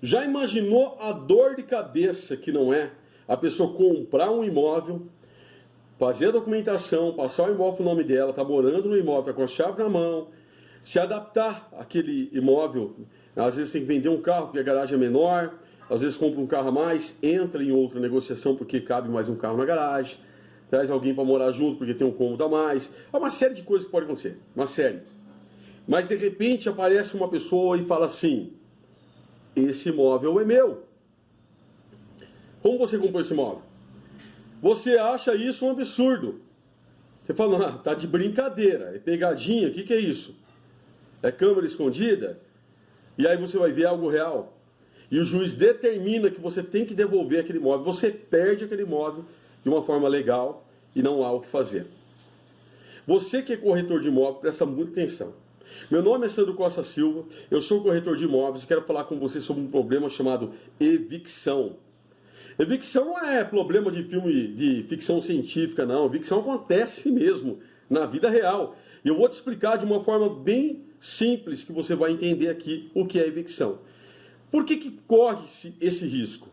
Já imaginou a dor de cabeça que não é a pessoa comprar um imóvel, fazer a documentação, passar o imóvel para o nome dela, tá morando no imóvel, tá com a chave na mão, se adaptar àquele imóvel, às vezes tem que vender um carro porque a garagem é menor, às vezes compra um carro a mais, entra em outra negociação porque cabe mais um carro na garagem, traz alguém para morar junto porque tem um cômodo a mais, é uma série de coisas que pode acontecer, uma série. Mas de repente aparece uma pessoa e fala assim: esse imóvel é meu. Como você comprou esse imóvel? Você acha isso um absurdo. Você fala, não, tá de brincadeira, é pegadinha, o que é isso? É câmera escondida? E aí você vai ver algo real. E o juiz determina que você tem que devolver aquele imóvel. Você perde aquele imóvel de uma forma legal e não há o que fazer. Você que é corretor de imóvel, presta muita atenção. Meu nome é Sandro Costa Silva, eu sou corretor de imóveis e quero falar com você sobre um problema chamado evicção. Evicção não é problema de filme de ficção científica, não. Evicção acontece mesmo na vida real. E eu vou te explicar de uma forma bem simples que você vai entender aqui o que é evicção. Por que corre-se esse risco?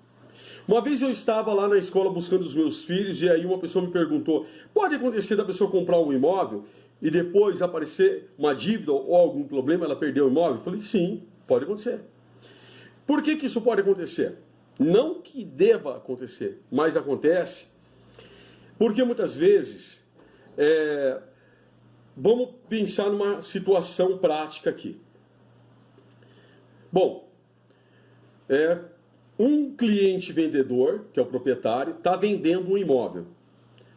Uma vez eu estava lá na escola buscando os meus filhos e aí uma pessoa me perguntou: pode acontecer da pessoa comprar um imóvel e depois aparecer uma dívida ou algum problema, ela perdeu o imóvel? Eu falei, sim, pode acontecer. Por que isso pode acontecer? Não que deva acontecer, mas acontece porque muitas vezes, vamos pensar numa situação prática aqui. Bom, um cliente vendedor, que é o proprietário, está vendendo um imóvel.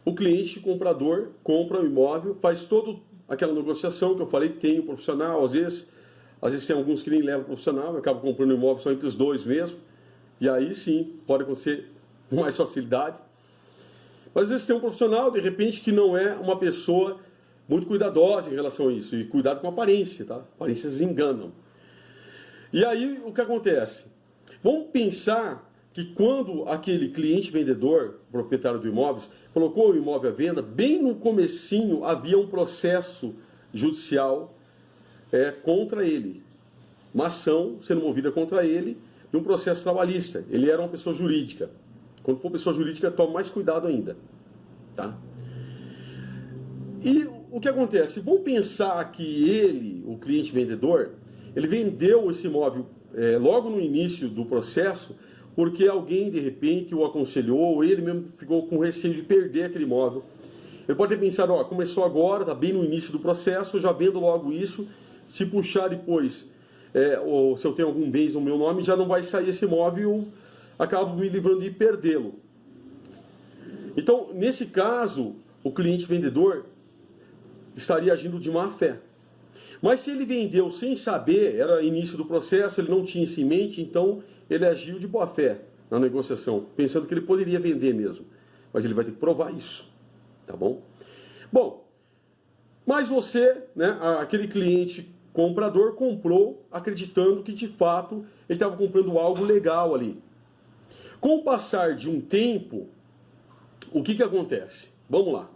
O cliente comprador compra o imóvel, faz toda aquela negociação que eu falei, tem o profissional, às vezes tem alguns que nem levam o profissional, acabam comprando o imóvel só entre os dois mesmo, e aí sim, pode acontecer com mais facilidade. Mas às vezes tem um profissional, de repente, que não é uma pessoa muito cuidadosa em relação a isso, e cuidado com a aparência, tá? Aparências enganam. E aí, o que acontece? Vamos pensar que quando aquele cliente vendedor, proprietário do imóvel, colocou o imóvel à venda, bem no comecinho havia um processo judicial contra ele. Uma ação sendo movida contra ele de um processo trabalhista. Ele era uma pessoa jurídica. Quando for pessoa jurídica, tome mais cuidado ainda. Tá? E o que acontece? Vamos pensar que ele, o cliente vendedor, ele vendeu esse imóvel logo no início do processo, porque alguém de repente o aconselhou, ou ele mesmo ficou com receio de perder aquele imóvel. Ele pode ter pensado, começou agora, está bem no início do processo, eu já vendo logo isso, se puxar depois, ou se eu tenho algum bens no meu nome, já não vai sair esse imóvel, eu acabo me livrando de perdê-lo. Então, nesse caso, o cliente vendedor estaria agindo de má fé. Mas se ele vendeu sem saber, era início do processo, ele não tinha isso em mente, então ele agiu de boa fé na negociação, pensando que ele poderia vender mesmo. Mas ele vai ter que provar isso, tá bom? Bom, mas você, aquele cliente comprador, comprou acreditando que de fato ele estava comprando algo legal ali. Com o passar de um tempo, o que acontece? Vamos lá.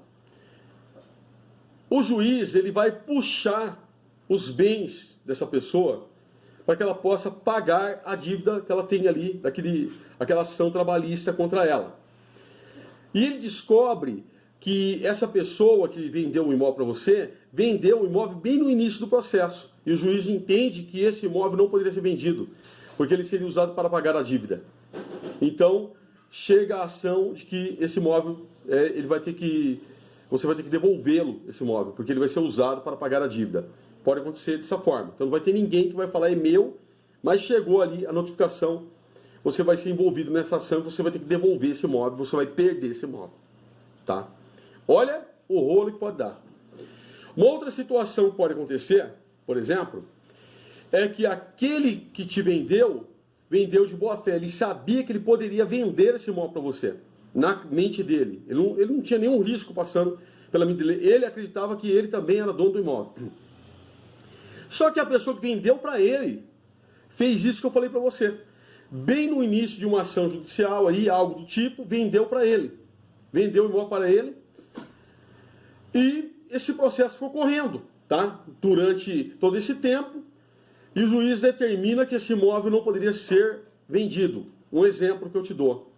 O juiz ele vai puxar os bens dessa pessoa para que ela possa pagar a dívida que ela tem ali, aquela ação trabalhista contra ela. E ele descobre que essa pessoa que vendeu o imóvel para você, vendeu o imóvel bem no início do processo. E o juiz entende que esse imóvel não poderia ser vendido, porque ele seria usado para pagar a dívida. Então, chega a ação de que esse imóvel, você vai ter que devolvê-lo, esse imóvel, porque ele vai ser usado para pagar a dívida. Pode acontecer dessa forma. Então não vai ter ninguém que vai falar é meu, mas chegou ali a notificação, você vai ser envolvido nessa ação, você vai ter que devolver esse imóvel, você vai perder esse imóvel. Tá? Olha o rolo que pode dar. Uma outra situação que pode acontecer, por exemplo, é que aquele que te vendeu de boa fé. Ele sabia que ele poderia vender esse imóvel para você, na mente dele. Ele não tinha nenhum risco passando pela mente dele. Ele acreditava que ele também era dono do imóvel. Só que a pessoa que vendeu para ele fez isso que eu falei para você. Bem no início de uma ação judicial, aí, algo do tipo, vendeu para ele. Vendeu o imóvel para ele. E esse processo foi correndo, tá? Durante todo esse tempo. E o juiz determina que esse imóvel não poderia ser vendido. Um exemplo que eu te dou.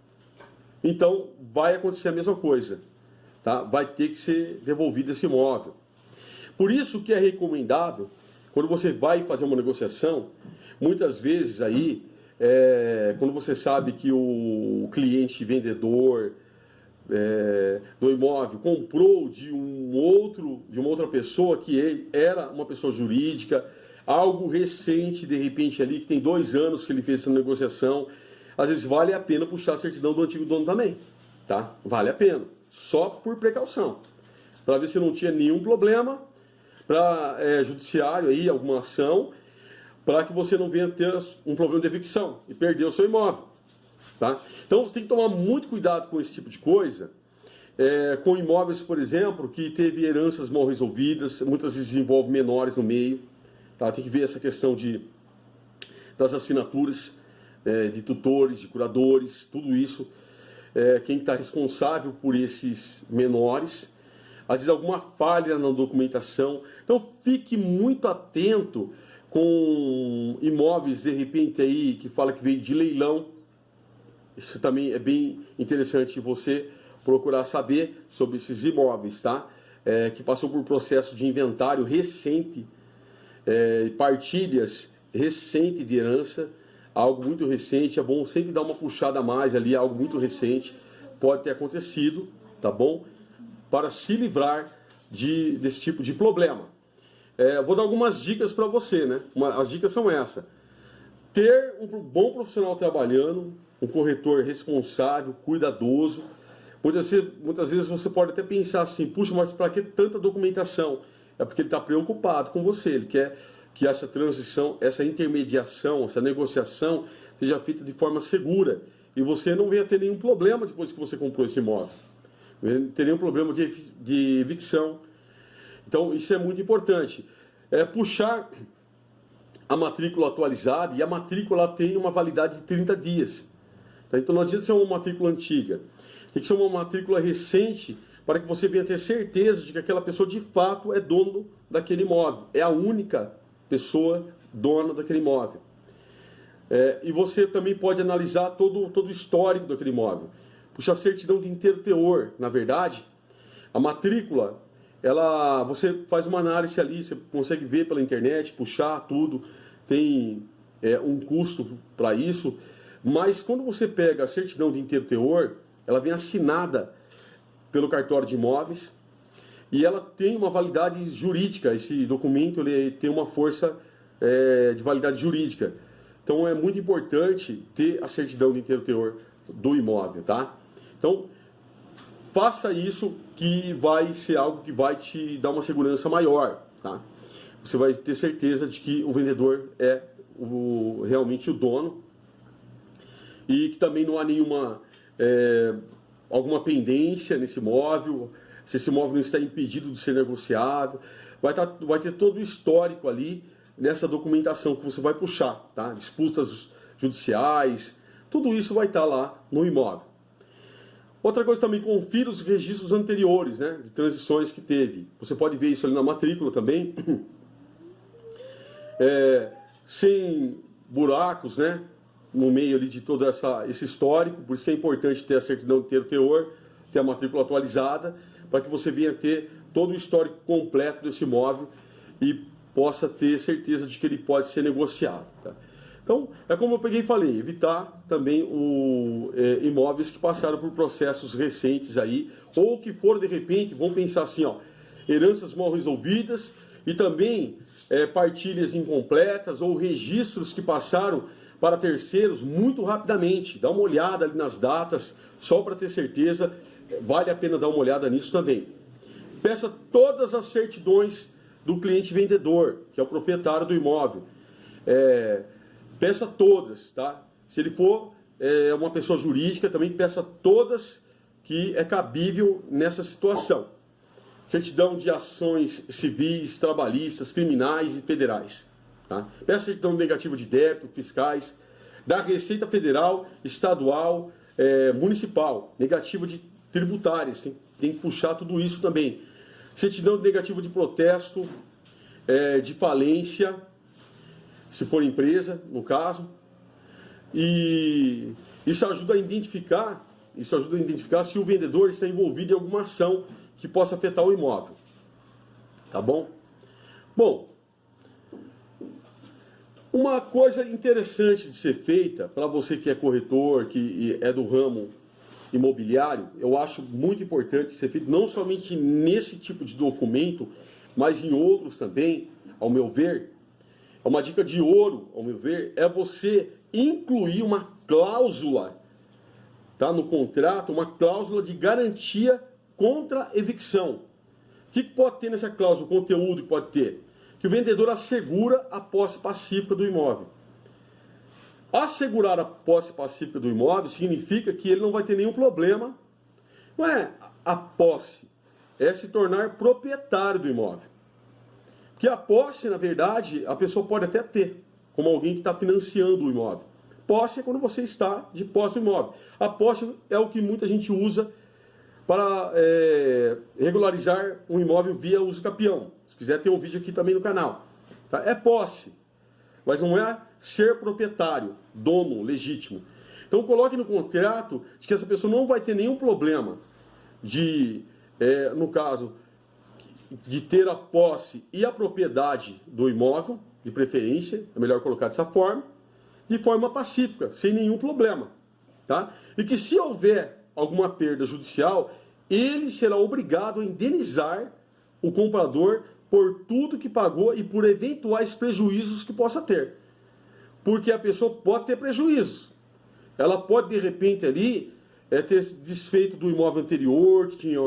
Então, vai acontecer a mesma coisa. Tá? Vai ter que ser devolvido esse imóvel. Por isso que é recomendável, quando você vai fazer uma negociação, muitas vezes aí, quando você sabe que o cliente vendedor do imóvel comprou de uma outra pessoa que era uma pessoa jurídica, algo recente, de repente ali, que tem 2 anos que ele fez essa negociação, às vezes vale a pena puxar a certidão do antigo dono também, tá? Vale a pena, só por precaução, para ver se não tinha nenhum problema para judiciário aí, alguma ação, para que você não venha ter um problema de evicção e perder o seu imóvel, tá? Então você tem que tomar muito cuidado com esse tipo de coisa, com imóveis, por exemplo, que teve heranças mal resolvidas, muitas vezes envolve menores no meio, tá? Tem que ver essa questão das assinaturas, de tutores, de curadores, tudo isso, quem está responsável por esses menores, às vezes alguma falha na documentação. Então fique muito atento com imóveis, de repente, aí, que fala que veio de leilão. Isso também é bem interessante você procurar saber sobre esses imóveis, tá? Que passou por processo de inventário recente, partilhas recente de herança, algo muito recente. É bom sempre dar uma puxada a mais ali, algo muito recente, pode ter acontecido, tá bom? Para se livrar desse tipo de problema. Vou dar algumas dicas para você, né? As dicas são essas. Ter um bom profissional trabalhando, um corretor responsável, cuidadoso. Muitas vezes você pode até pensar assim, puxa, mas para que tanta documentação? É porque ele está preocupado com você, ele quer que essa transição, essa intermediação, essa negociação seja feita de forma segura e você não venha ter nenhum problema depois que você comprou esse imóvel. Não ter nenhum problema de evicção. Então, isso é muito importante. Puxar a matrícula atualizada, e a matrícula tem uma validade de 30 dias. Tá? Então, não adianta ser uma matrícula antiga. Tem que ser uma matrícula recente para que você venha ter certeza de que aquela pessoa, de fato, é dono daquele imóvel. É a única pessoa dona daquele imóvel. E você também pode analisar todo o histórico daquele imóvel. Puxa a certidão de inteiro teor. Na verdade, a matrícula, você faz uma análise ali, você consegue ver pela internet, puxar tudo, tem um custo para isso, mas quando você pega a certidão de inteiro teor, ela vem assinada pelo cartório de imóveis e ela tem uma validade jurídica. Esse documento ele tem uma força de validade jurídica. Então é muito importante ter a certidão de inteiro teor do imóvel, tá? Então, faça isso, que vai ser algo que vai te dar uma segurança maior, tá? Você vai ter certeza de que o vendedor é realmente o dono e que também não há alguma pendência nesse imóvel, se esse imóvel não está impedido de ser negociado. Vai ter todo o histórico ali nessa documentação que você vai puxar, tá? Disputas judiciais, tudo isso vai estar lá no imóvel. Outra coisa também, confira os registros anteriores, né, de transições que teve. Você pode ver isso ali na matrícula também. Sem buracos, né, no meio ali de todo esse histórico. Por isso que é importante ter a certidão de inteiro teor, ter a matrícula atualizada, para que você venha ter todo o histórico completo desse imóvel e possa ter certeza de que ele pode ser negociado, tá? Então, é como eu peguei e falei, evitar também imóveis que passaram por processos recentes aí, ou que foram, de repente, vamos pensar assim, ó, heranças mal resolvidas e também partilhas incompletas ou registros que passaram para terceiros muito rapidamente. Dá uma olhada ali nas datas, só para ter certeza, vale a pena dar uma olhada nisso também. Peça todas as certidões do cliente vendedor, que é o proprietário do imóvel. Peça todas, tá? Se ele for uma pessoa jurídica, também peça todas que é cabível nessa situação. Certidão de ações civis, trabalhistas, criminais e federais. Tá? Peça certidão negativa de débito, fiscais, da Receita Federal, Estadual, Municipal, negativa de tributárias, tem que puxar tudo isso também. Certidão negativa de protesto, de falência, se for empresa, no caso. E isso ajuda a identificar se o vendedor está envolvido em alguma ação que possa afetar o imóvel. Tá bom? Bom, uma coisa interessante de ser feita, para você que é corretor, que é do ramo imobiliário, eu acho muito importante ser feito não somente nesse tipo de documento, mas em outros também, ao meu ver. Uma dica de ouro, ao meu ver, é você incluir uma cláusula, tá, no contrato, uma cláusula de garantia contra evicção. O que pode ter nessa cláusula? O conteúdo que pode ter? Que o vendedor assegura a posse pacífica do imóvel. Assegurar a posse pacífica do imóvel significa que ele não vai ter nenhum problema. Não é a posse, é se tornar proprietário do imóvel. Porque a posse, na verdade, a pessoa pode até ter, como alguém que está financiando o imóvel. Posse é quando você está de posse do imóvel. A posse é o que muita gente usa para regularizar um imóvel via uso capião. Se quiser, tem um vídeo aqui também no canal. Tá? É posse, mas não é ser proprietário, dono legítimo. Então coloque no contrato de que essa pessoa não vai ter nenhum problema de, no caso, de ter a posse e a propriedade do imóvel, de preferência, é melhor colocar dessa forma, de forma pacífica, sem nenhum problema. Tá? E que se houver alguma perda judicial, ele será obrigado a indenizar o comprador por tudo que pagou e por eventuais prejuízos que possa ter. Porque a pessoa pode ter prejuízo. Ela pode, de repente, ali, ter desfeito do imóvel anterior, que tinha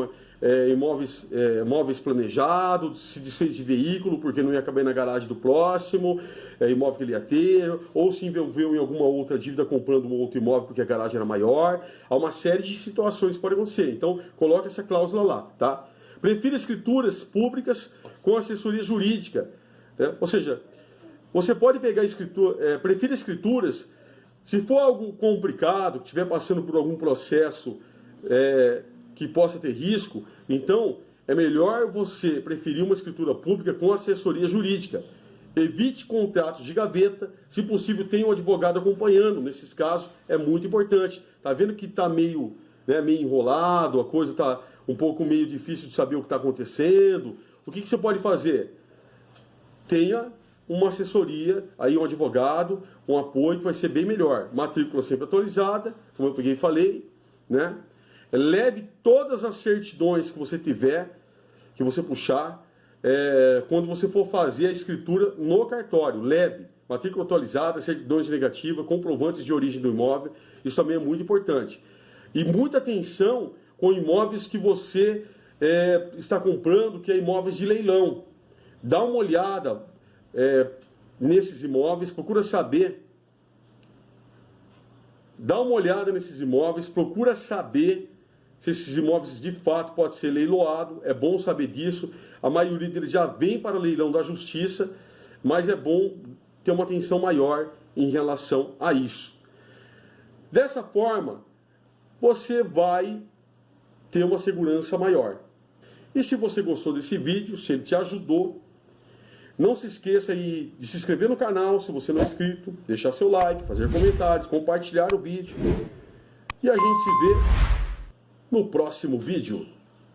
móveis planejados, se desfez de veículo porque não ia caber na garagem do próximo, imóvel que ele ia ter, ou se envolveu em alguma outra dívida comprando um outro imóvel porque a garagem era maior. Há uma série de situações que podem acontecer. Então, coloque essa cláusula lá, tá? Prefira escrituras públicas com assessoria jurídica. Né? Ou seja, você pode pegar prefira escrituras, se for algo complicado, que estiver passando por algum processo que possa ter risco, então é melhor você preferir uma escritura pública com assessoria jurídica. Evite contratos de gaveta, se possível tenha um advogado acompanhando, nesses casos é muito importante. Está vendo que está meio enrolado, a coisa está um pouco meio difícil de saber o que está acontecendo? O que você pode fazer? Tenha uma assessoria, aí um advogado, um apoio que vai ser bem melhor. Matrícula sempre atualizada, como eu peguei e falei, né? Leve todas as certidões que você tiver, que você puxar, quando você for fazer a escritura no cartório. Leve matrícula atualizada, certidões negativas, comprovantes de origem do imóvel. Isso também é muito importante. E muita atenção com imóveis que você está comprando, que é imóveis de leilão. Dá uma olhada nesses imóveis, procura saber. Dá uma olhada nesses imóveis, procura saber se esses imóveis de fato podem ser leiloados. É bom saber disso. A maioria deles já vem para leilão da justiça, mas é bom ter uma atenção maior em relação a isso. Dessa forma, você vai ter uma segurança maior. E se você gostou desse vídeo, se ele te ajudou, não se esqueça aí de se inscrever no canal, se você não é inscrito, deixar seu like, fazer comentários, compartilhar o vídeo. E a gente se vê no próximo vídeo.